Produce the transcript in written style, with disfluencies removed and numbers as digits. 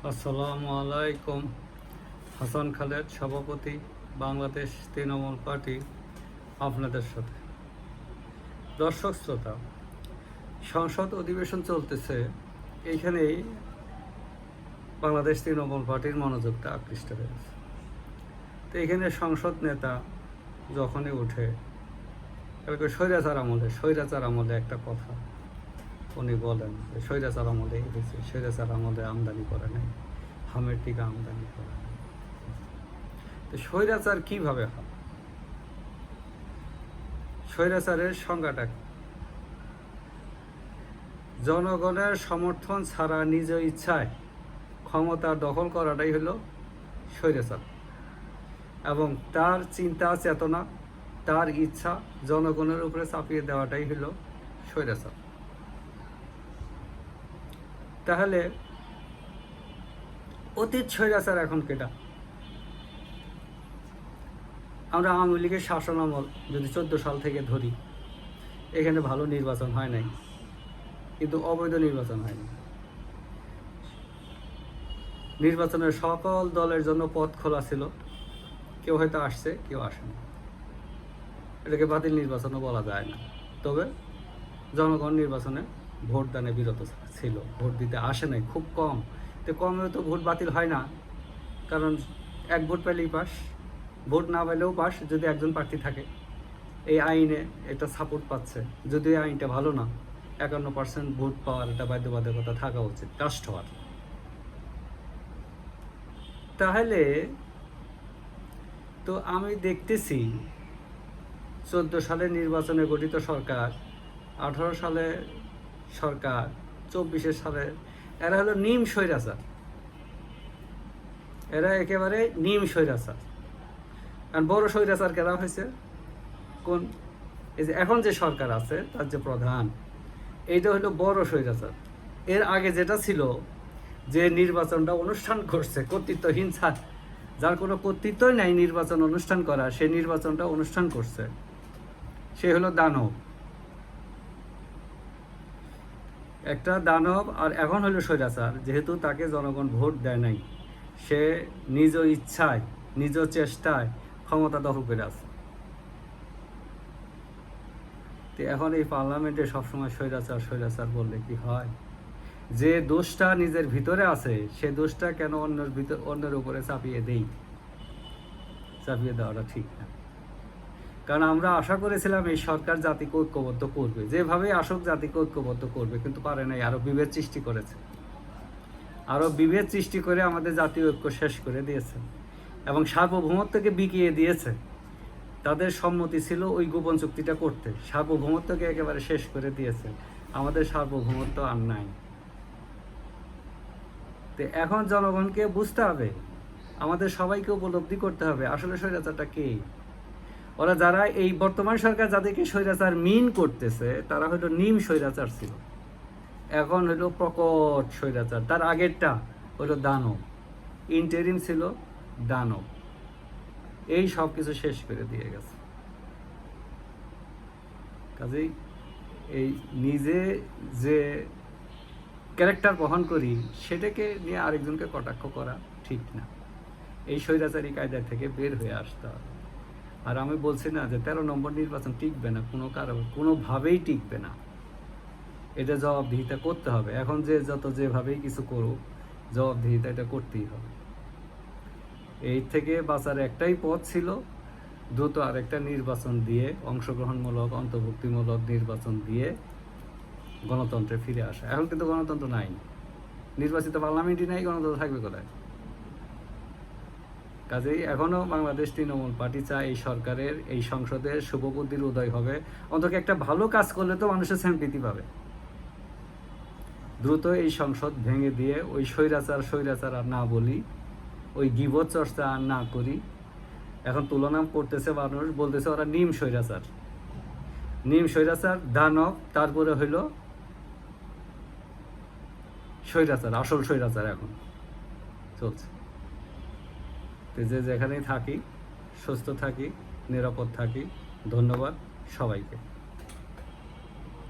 আসসালামু আলাইকুম। হাসান খালেদ, সভাপতি, বাংলাদেশ তৃণমূল পার্টি, আপনাদের সাথে। দর্শক শ্রোতা, সংসদ অধিবেশন চলতেছে, এইখানেই বাংলাদেশ তৃণমূল পার্টির মনোযোগটা আকৃষ্ট হয়েছে। তো এখানে সংসদ নেতা যখনই উঠে, স্বৈরাচার আমলে একটা কথা উনি বলেন, স্বৈরাচার আমলে এসেছে, স্বৈরাচার আমলে আমদানি করে নাই, হামের টিকা আমদানি করে নাই। তো স্বৈরাচার কীভাবে হয়? স্বৈরাচারের সংজ্ঞাটা কি? জনগণের সমর্থন ছাড়া নিজ ইচ্ছায় ক্ষমতা দখল করাটাই হলো স্বৈরাচার, এবং তার চিন্তা চেতনা, তার ইচ্ছা জনগণের উপরে চাপিয়ে দেওয়াটাই হলো স্বৈরাচার। তাহলে অতীত স্বৈরাচার এখন কেটা? আমরা আওয়ামী লীগের শাসন আমল যদি 14 সাল থেকে ধরি, এখানে ভালো নির্বাচন হয় নাই, কিন্তু অবৈধ নির্বাচন হয়নি। নির্বাচনের সকল দলের জন্য পথ খোলা ছিল, কেউ হয়তো আসছে, কেউ আসেনি। এটাকে বাতিল নির্বাচনও বলা যায় না। তবে জনগণ নির্বাচনে ভোট দানে বিরত ছিল, ভোট দিতে আসে নাই, খুব কম। তো কমে তো ভোট বাতিল হয় না, কারণ এক ভোট পেলেই পাস, ভোট না পেলেও পাস যদি একজন প্রার্থী থাকে। এই আইনে এটা সাপোর্ট পাচ্ছে, যদিও এই আইনটা ভালো না। 51% ভোট পাওয়ার একটা বাধ্যবাধকতা থাকা উচিত কাস্ট হওয়ার। তাহলে তো আমি দেখতেছি 14 সালে নির্বাচনে গঠিত সরকার, 18 সালে সরকার, 24 সালে, এরা হলো নিম স্বৈরাচার। এরা একেবারে নিম স্বৈরাচার। কারণ বড় স্বৈরাচার কেরা হয়েছে কোন? এই যে এখন যে সরকার আছে তার যে প্রধান, এইটা হলো বড় স্বৈরাচার। এর আগে যেটা ছিল, যে নির্বাচনটা অনুষ্ঠান করছে কর্তৃত্বহীন ছাড়, যার কোনো কর্তৃত্বই নাই নির্বাচন অনুষ্ঠান করা, সে নির্বাচনটা অনুষ্ঠান করছে, সে হলো দানব, একটা দানব। আর এখন হলো স্বৈরাচার, যেহেতু তাকে জনগণ ভোট দেয় নাই, সে নিজ ইচ্ছায়, নিজ চেষ্টায় ক্ষমতা দখল করে আছে। তো এখন এই পার্লামেন্টে সবসময় স্বৈরাচার স্বৈরাচার বললে কি হয়? যে দোষটা নিজের ভিতরে আছে, সে দোষটা কেন অন্যের উপরে চাপিয়ে দেওয়াটা ঠিক না। কারণ আমরা আশা করেছিলাম এই সরকার জাতিকে ঐক্যবদ্ধ করবে, যেভাবে আসুক জাতিকে ঐক্যবদ্ধ করবে, কিন্তু পারে নাই। আরো বিভেদ সৃষ্টি করেছে, আরো বিভেদ সৃষ্টি করে আমাদের জাতীয় ঐক্য শেষ করে দিয়েছে, এবং সার্বভৌমত্বকে বিকিয়ে দিয়েছে। তাদের সম্মতি ছিল ওই গোপন চুক্তিটা করতে, সার্বভৌমত্বকে একেবারে শেষ করে দিয়েছে। আমাদের সার্বভৌমত্ব আর নাই। তো এখন জনগণকে বুঝতে হবে, আমাদের সবাইকে উপলব্ধি করতে হবে আসলে স্বৈরাচারটা কে। ওরা যারা এই বর্তমান সরকার যাদেরকে স্বৈরাচার মিন করতেছে, তারা হলো নিম স্বৈরাচার ছিল, এখন হলো প্রকট স্বৈরাচার। তার আগেরটা হলো দানব, ইন্টারিম ছিল দানব। এই সব কিছু শেষ করে দিয়ে গেছে। কাজেই এই নিজে যে ক্যারেক্টার বহন করি, সেটাকে নিয়ে আরেকজনকে কটাক্ষ করা ঠিক না। এই স্বৈরাচারী কায়দা থেকে বের হয়ে আসতে হবে। আর আমি বলছি না যে 13 নম্বর নির্বাচন টিকবে না, কোনোভাবেই টিকবে না। এটা জবাবদিহিতা করতে হবে। এখন যেভাবেই কিছু করুক, জবাবদিহিতা এটা করতেই হবে। এই থেকে বাঁচার একটাই পথ ছিল, দ্রুত আরেকটা নির্বাচন দিয়ে, অংশগ্রহণমূলক অন্তর্ভুক্তিমূলক নির্বাচন দিয়ে গণতন্ত্রে ফিরে আসা। এখন কিন্তু গণতন্ত্র নাই, নির্বাচিত পার্লামেন্টই নাই, গণতন্ত্র থাকবে কোথায়? কাজেই এখনও বাংলাদেশ তৃণমূল পার্টি চায় এই সরকারের, এই সংসদের শুভবুদ্ধির উদয় হবে। অন্তত একটা ভালো কাজ করলে তো মানুষের সিম্পাথি পাবে। দ্রুত এই সংসদ ভেঙে দিয়ে ওই স্বৈরাচার আর না বলি, ওই গীবত চর্চা আর না করি। এখন তুলনা করতেছে মানুষ, বলতেছে ওরা নিম স্বৈরাচার, দানব, তারপরে হইল স্বৈরাচার, আসল স্বৈরাচার এখন চলছে। যে যেখানেই থাকি, সুস্থ থাকি, নিরাপদ থাকি। ধন্যবাদ সবাইকে।